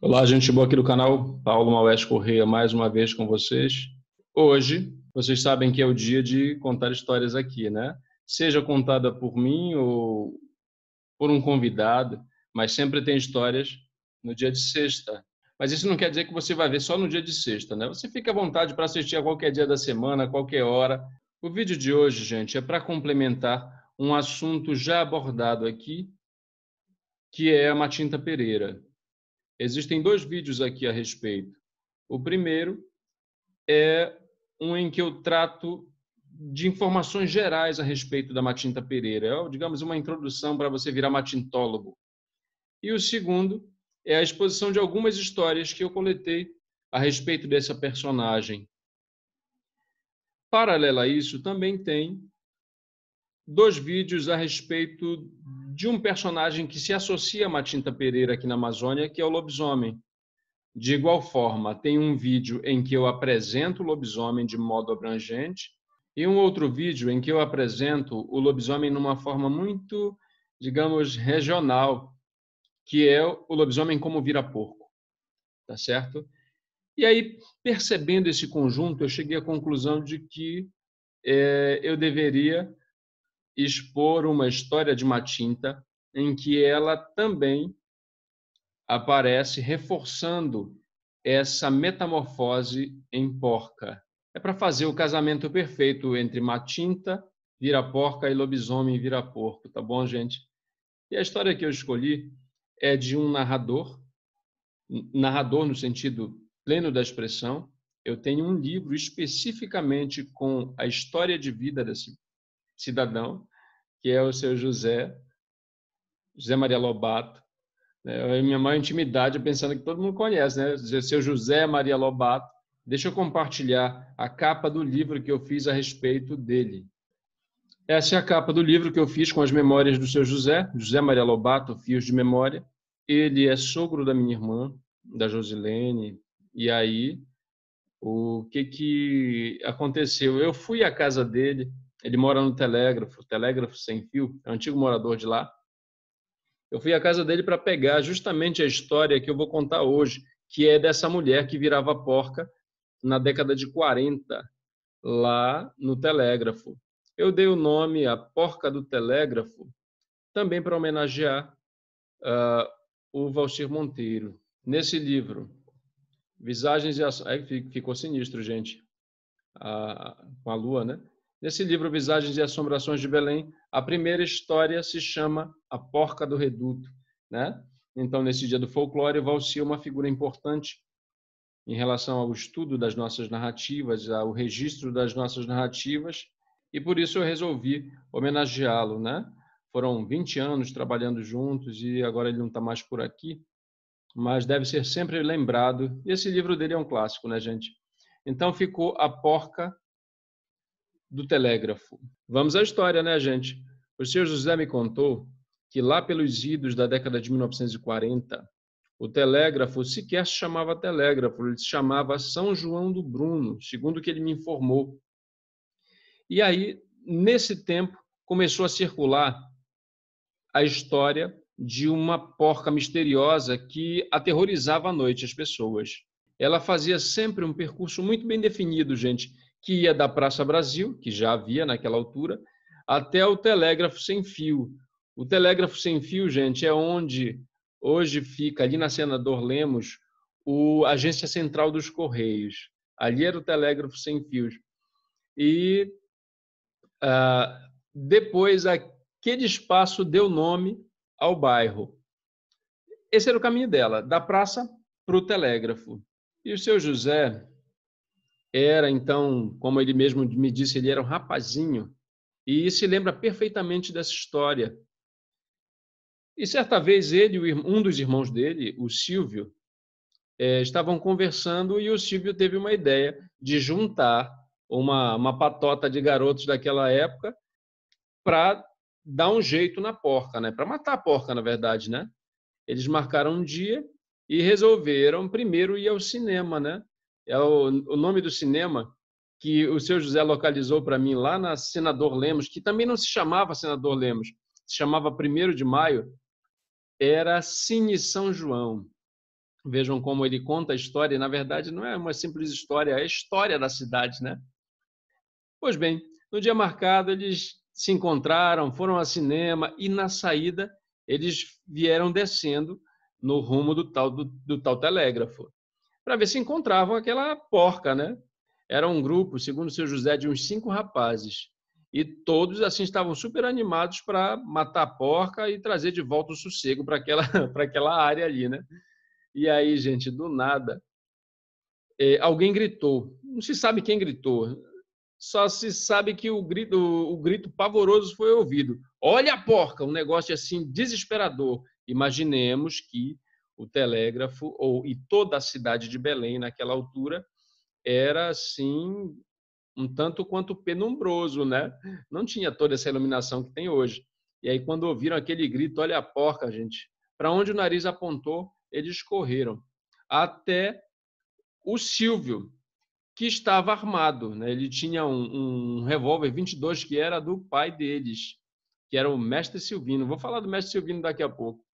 Olá, gente boa aqui do canal, Paulo Maués Correia, mais uma vez com vocês. Hoje, vocês sabem que é o dia de contar histórias aqui, né? Seja contada por mim ou por um convidado, mas sempre tem histórias no dia de sexta. Mas isso não quer dizer que você vai ver só no dia de sexta, né? Você fica à vontade para assistir a qualquer dia da semana, a qualquer hora. O vídeo de hoje, gente, é para complementar um assunto já abordado aqui, que é a Matinta Pereira. Existem dois vídeos aqui a respeito. O primeiro é um em que eu trato de informações gerais a respeito da Matinta Pereira. É, digamos, uma introdução para você virar matintólogo. E o segundo é a exposição de algumas histórias que eu coletei a respeito dessa personagem. Paralela a isso, também tem dois vídeos a respeito de um personagem que se associa a Matinta Pereira aqui na Amazônia, que é o lobisomem. De igual forma, tem um vídeo em que eu apresento o lobisomem de modo abrangente e um outro vídeo em que eu apresento o lobisomem numa forma muito, digamos, regional, que é o lobisomem como vira-porco, tá certo? E aí, percebendo esse conjunto, eu cheguei à conclusão de que eu deveria expor uma história de Matinta em que ela também aparece reforçando essa metamorfose em porca. É para fazer o casamento perfeito entre Matinta, vira-porca e lobisomem vira-porco, tá bom, gente? E a história que eu escolhi é de um narrador no sentido pleno da expressão. Eu tenho um livro especificamente com a história de vida desse cidadão, que é o seu José Maria Lobato. Minha maior intimidade pensando que todo mundo conhece, né? Seu José Maria Lobato. Deixa eu compartilhar a capa do livro que eu fiz a respeito dele. Essa é a capa do livro que eu fiz com as memórias do seu José Maria Lobato, Fios de Memória. Ele é sogro da minha irmã, da Josilene. E aí, o que aconteceu? Eu fui à casa dele, ele mora no Telégrafo Sem Fio, é um antigo morador de lá. Eu fui à casa dele para pegar justamente a história que eu vou contar hoje, que é dessa mulher que virava porca na década de 40, lá no Telégrafo. Eu dei o nome a Porca do Telégrafo também para homenagear o Valcir Monteiro. Nesse livro, Visagens e Ações... Aí ficou sinistro, gente, com a lua, né? Nesse livro, Visagens e Assombrações de Belém, a primeira história se chama A Porca do Reduto, né? Então, nesse dia do folclore, Valci é uma figura importante em relação ao estudo das nossas narrativas, ao registro das nossas narrativas, e por isso eu resolvi homenageá-lo, né? Foram 20 anos trabalhando juntos e agora ele não está mais por aqui, mas deve ser sempre lembrado. E esse livro dele é um clássico, né, gente? Então ficou A Porca do Telégrafo. Vamos à história, né, gente? O senhor José me contou que lá pelos idos da década de 1940, o telégrafo sequer se chamava telégrafo, ele se chamava São João do Bruno, segundo o que ele me informou. E aí, nesse tempo, começou a circular a história de uma porca misteriosa que aterrorizava à noite as pessoas. Ela fazia sempre um percurso muito bem definido, gente, que ia da Praça Brasil, que já havia naquela altura, até o Telégrafo Sem Fio. O Telégrafo Sem Fio, gente, é onde hoje fica, ali na Senador Lemos, a Agência Central dos Correios. Ali era o Telégrafo Sem Fios. E depois aquele espaço deu nome ao bairro. Esse era o caminho dela, da praça para o telégrafo. E o seu José era, então, como ele mesmo me disse, ele era um rapazinho e se lembra perfeitamente dessa história. E certa vez ele, um dos irmãos dele, o Silvio, estavam conversando e o Silvio teve uma ideia de juntar uma patota de garotos daquela época para dar um jeito na porca, né? Para matar a porca, na verdade, né? Eles marcaram um dia e resolveram primeiro ir ao cinema, né? É o nome do cinema que o seu José localizou para mim lá na Senador Lemos, que também não se chamava Senador Lemos, se chamava 1º de Maio, era Cine São João. Vejam como ele conta a história, e na verdade não é uma simples história, é a história da cidade, né? Pois bem, no dia marcado eles se encontraram, foram ao cinema e na saída eles vieram descendo no rumo do tal telégrafo, para ver se encontravam aquela porca, né? Era um grupo, segundo o seu José, de uns 5 rapazes. E todos assim estavam super animados para matar a porca e trazer de volta o sossego para aquela, para aquela área ali, né? E aí, gente, do nada, alguém gritou. Não se sabe quem gritou. Só se sabe que o grito pavoroso foi ouvido. Olha a porca! Um negócio assim desesperador. Imaginemos que o telégrafo e toda a cidade de Belém naquela altura era assim um tanto quanto penumbroso, né? Não tinha toda essa iluminação que tem hoje. E aí quando ouviram aquele grito, olha a porca, gente, para onde o nariz apontou, eles correram até o Silvio, que estava armado, né? Ele tinha um revólver 22 que era do pai deles, que era o mestre Silvino. Vou falar do mestre Silvino daqui a pouco.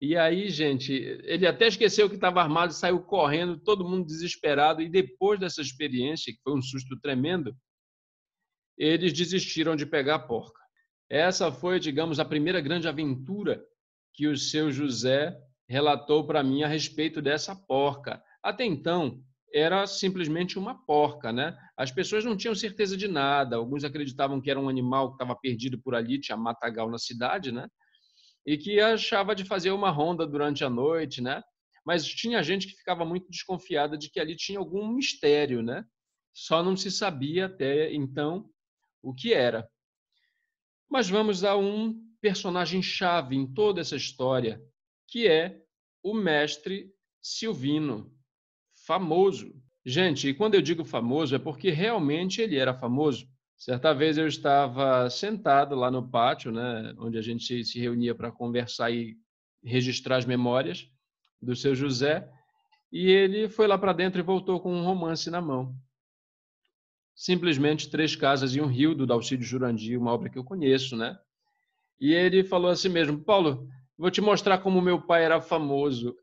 E aí, gente, ele até esqueceu que estava armado e saiu correndo, todo mundo desesperado. E depois dessa experiência, que foi um susto tremendo, eles desistiram de pegar a porca. Essa foi, digamos, a primeira grande aventura que o seu José relatou para mim a respeito dessa porca. Até então, era simplesmente uma porca, né? As pessoas não tinham certeza de nada. Alguns acreditavam que era um animal que estava perdido por ali, tinha matagal na cidade, né? E que achava de fazer uma ronda durante a noite, né? Mas tinha gente que ficava muito desconfiada de que ali tinha algum mistério, né? Só não se sabia até então o que era. Mas vamos a um personagem-chave em toda essa história, que é o mestre Silvino, famoso. Gente, e quando eu digo famoso é porque realmente ele era famoso. Certa vez eu estava sentado lá no pátio, né, onde a gente se reunia para conversar e registrar as memórias do seu José, e ele foi lá para dentro e voltou com um romance na mão. Simplesmente Três Casas e um Rio, do Dalcídio Jurandir, uma obra que eu conheço, né? E ele falou assim mesmo: Paulo, vou te mostrar como meu pai era famoso.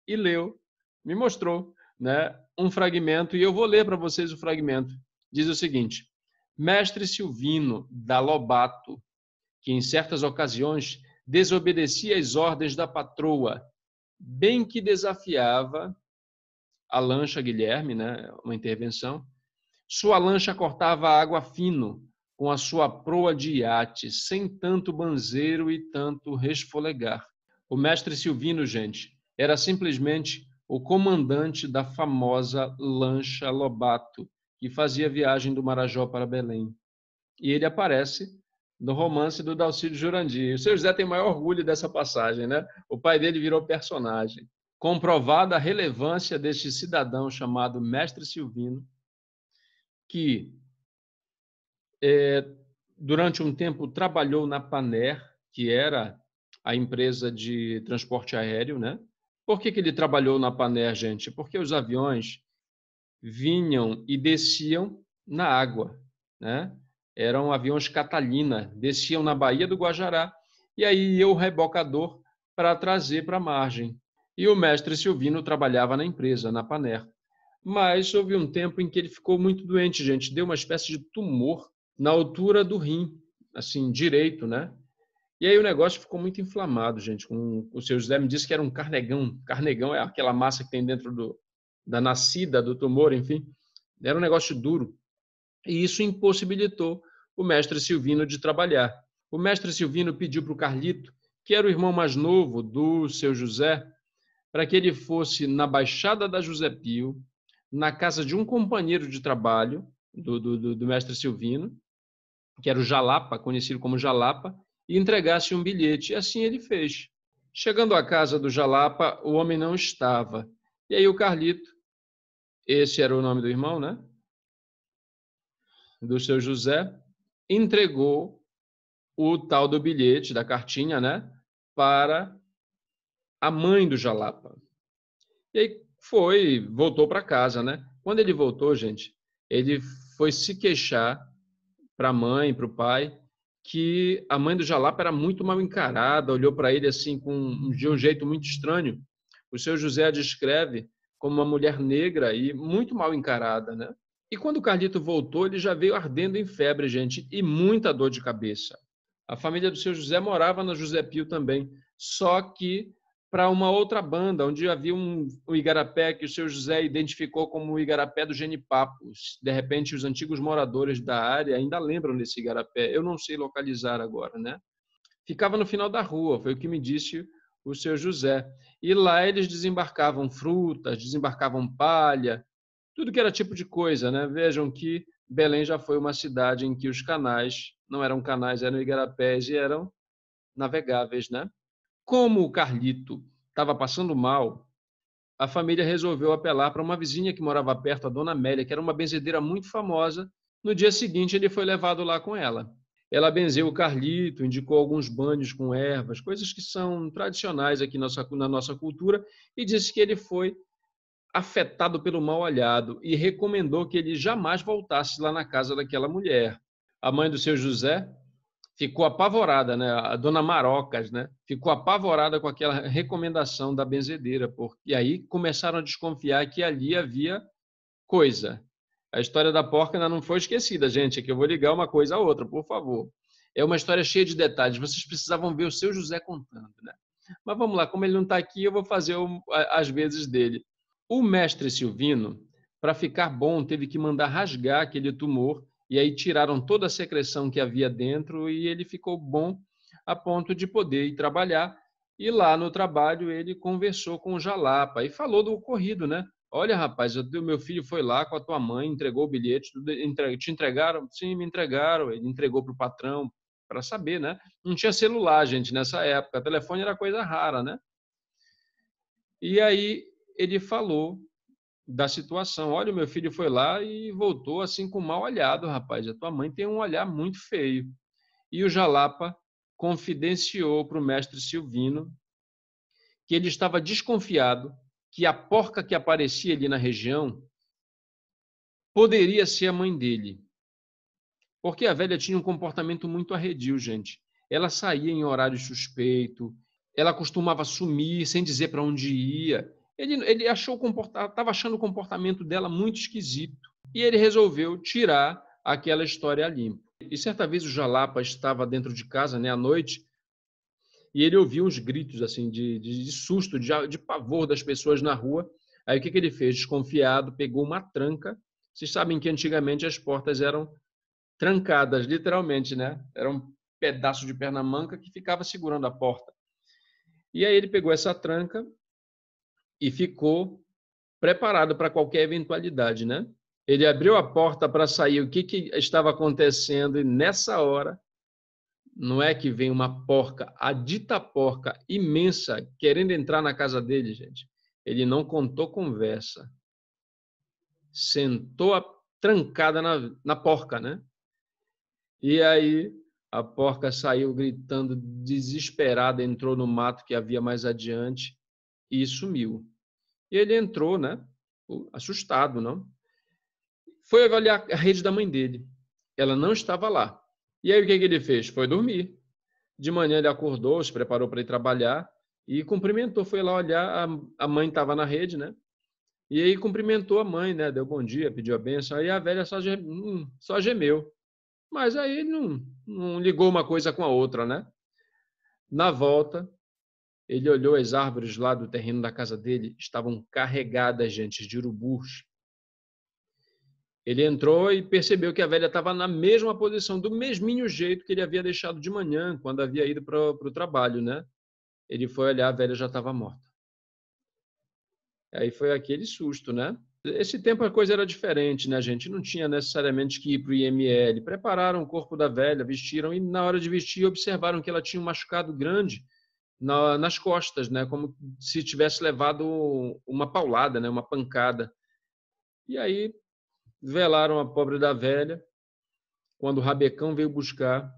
E leu, me mostrou, né, um fragmento, e eu vou ler para vocês o fragmento. Diz o seguinte: Mestre Silvino da Lobato, que em certas ocasiões desobedecia às ordens da patroa, bem que desafiava a lancha Guilherme, né, uma intervenção, sua lancha cortava a água fino, com a sua proa de iate, sem tanto banzeiro e tanto resfolegar. O mestre Silvino, gente, era simplesmente o comandante da famosa lancha Lobato, que fazia a viagem do Marajó para Belém. E ele aparece no romance do Dalcídio Jurandir. O seu José tem maior orgulho dessa passagem, né? O pai dele virou personagem. Comprovada a relevância deste cidadão chamado Mestre Silvino, que durante um tempo trabalhou na Paner, que era a empresa de transporte aéreo, né? Por que ele trabalhou na Paner, gente? Porque os aviões vinham e desciam na água, né? Eram aviões Catalina, desciam na Baía do Guajará, e aí ia o rebocador para trazer para a margem. E o mestre Silvino trabalhava na empresa, na Paner. Mas houve um tempo em que ele ficou muito doente, gente. Deu uma espécie de tumor na altura do rim, assim, direito, né? E aí o negócio ficou muito inflamado, gente. O seu José me disse que era um carnegão. Carnegão é aquela massa que tem dentro da nascida do tumor, enfim. Era um negócio duro. E isso impossibilitou o mestre Silvino de trabalhar. O mestre Silvino pediu para o Carlito, que era o irmão mais novo do seu José, para que ele fosse na Baixada da José Pio, na casa de um companheiro de trabalho do mestre Silvino, que era o Jalapa, conhecido como Jalapa, e entregasse um bilhete. E assim ele fez. Chegando à casa do Jalapa, o homem não estava. E aí o Carlito, esse era o nome do irmão, né? Do seu José, entregou o tal do bilhete, da cartinha, né? Para a mãe do Jalapa. E aí voltou para casa, né? Quando ele voltou, gente, ele foi se queixar para a mãe, para o pai, que a mãe do Jalapa era muito mal encarada, olhou para ele assim de um jeito muito estranho. O seu José a descreve como uma mulher negra e muito mal encarada, né? E quando o Carlito voltou, ele já veio ardendo em febre, gente, e muita dor de cabeça. A família do seu José morava na José Pio também, só que para uma outra banda, onde havia um igarapé que o seu José identificou como o igarapé do Genipapos. De repente, os antigos moradores da área ainda lembram desse igarapé. Eu não sei localizar agora, né? Ficava no final da rua, foi o que me disse o seu José. E lá eles desembarcavam frutas, desembarcavam palha, tudo que era tipo de coisa, né? Vejam que Belém já foi uma cidade em que os canais não eram canais, eram igarapés e eram navegáveis, né? Como o Carlito estava passando mal, a família resolveu apelar para uma vizinha que morava perto, a Dona Amélia, que era uma benzedeira muito famosa. No dia seguinte, ele foi levado lá com ela. Ela benzeu o Carlito, indicou alguns banhos com ervas, coisas que são tradicionais aqui na nossa cultura, e disse que ele foi afetado pelo mal-olhado e recomendou que ele jamais voltasse lá na casa daquela mulher. A mãe do seu José ficou apavorada, né? A dona Marocas, né? Ficou apavorada com aquela recomendação da benzedeira, e aí começaram a desconfiar que ali havia coisa. A história da porca ainda não foi esquecida, gente. Aqui eu vou ligar uma coisa a outra, por favor. É uma história cheia de detalhes. Vocês precisavam ver o seu José contando, né? Mas vamos lá, como ele não está aqui, eu vou fazer as vezes dele. O mestre Silvino, para ficar bom, teve que mandar rasgar aquele tumor e aí tiraram toda a secreção que havia dentro e ele ficou bom a ponto de poder ir trabalhar. E lá no trabalho ele conversou com o Jalapa e falou do ocorrido, né? Olha, rapaz, o meu filho foi lá com a tua mãe, entregou o bilhete, te entregaram? Sim, me entregaram. Ele entregou para o patrão para saber, né? Não tinha celular, gente, nessa época. Telefone era coisa rara, né? E aí ele falou da situação. Olha, o meu filho foi lá e voltou assim com mal olhado, rapaz. A tua mãe tem um olhar muito feio. E o Jalapa confidenciou para o mestre Silvino que ele estava desconfiado que a porca que aparecia ali na região poderia ser a mãe dele. Porque a velha tinha um comportamento muito arredio, gente. Ela saía em horário suspeito, ela costumava sumir sem dizer para onde ia. Ele estava achando o comportamento dela muito esquisito. E ele resolveu tirar aquela história a limpo. E certa vez o Jalapa estava dentro de casa, né, à noite, e ele ouviu uns gritos assim de susto, de pavor das pessoas na rua. Aí o que ele fez? Desconfiado, pegou uma tranca. Vocês sabem que antigamente as portas eram trancadas, literalmente, né? Era um pedaço de perna manca que ficava segurando a porta. E aí ele pegou essa tranca e ficou preparado para qualquer eventualidade, né? Ele abriu a porta para sair, o que estava acontecendo, e nessa hora, não é que vem uma porca, a dita porca imensa, querendo entrar na casa dele, gente. Ele não contou conversa. Sentou trancada na porca, né? E aí a porca saiu gritando, desesperada, entrou no mato que havia mais adiante e sumiu. E ele entrou, né? Assustado, não? Foi avaliar a rede da mãe dele. Ela não estava lá. E aí o que ele fez? Foi dormir. De manhã ele acordou, se preparou para ir trabalhar e cumprimentou. Foi lá olhar, a mãe estava na rede, né? E aí cumprimentou a mãe, né? Deu bom dia, pediu a bênção. Aí a velha só gemeu. Mas aí não ligou uma coisa com a outra, né? Na volta, ele olhou as árvores lá do terreno da casa dele, estavam carregadas, gente, de urubus. Ele entrou e percebeu que a velha estava na mesma posição, do mesminho jeito que ele havia deixado de manhã, quando havia ido para o trabalho, né? Ele foi olhar, a velha já estava morta. Aí foi aquele susto, né? Esse tempo a coisa era diferente, né, gente? Não tinha necessariamente que ir para o IML. Prepararam o corpo da velha, vestiram e na hora de vestir observaram que ela tinha um machucado grande nas costas, né? Como se tivesse levado uma paulada, né? Uma pancada. E aí velaram a pobre da velha. Quando o rabecão veio buscar,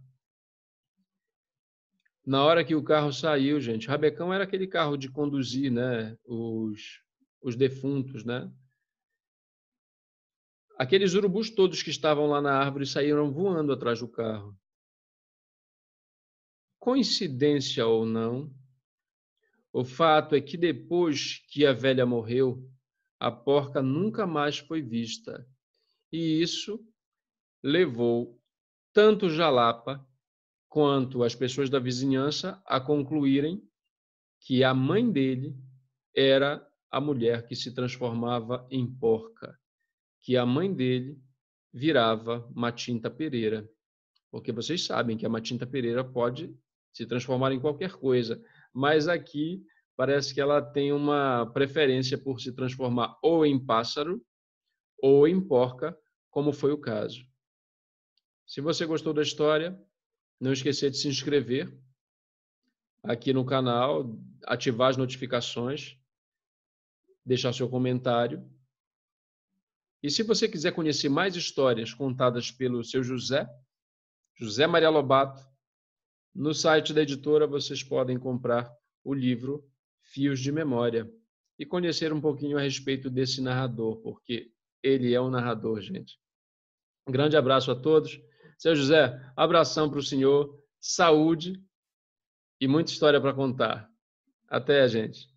na hora que o carro saiu, gente, rabecão era aquele carro de conduzir, né? Os defuntos, né? Aqueles urubus todos que estavam lá na árvore saíram voando atrás do carro. Coincidência ou não, O fato é que depois que a velha morreu, a porca nunca mais foi vista. E isso levou tanto Jalapa quanto as pessoas da vizinhança a concluírem que a mãe dele era a mulher que se transformava em porca, que a mãe dele virava Matinta Pereira. Porque vocês sabem que a Matinta Pereira pode se transformar em qualquer coisa, mas aqui parece que ela tem uma preferência por se transformar ou em pássaro ou em porca, como foi o caso. Se você gostou da história, não esqueça de se inscrever aqui no canal, ativar as notificações, deixar seu comentário. E se você quiser conhecer mais histórias contadas pelo seu José Maria Lobato, no site da editora vocês podem comprar o livro Fios de Memória e conhecer um pouquinho a respeito desse narrador, porque ele é um narrador, gente. Um grande abraço a todos. Seu José, abração para o senhor, saúde e muita história para contar. Até, gente.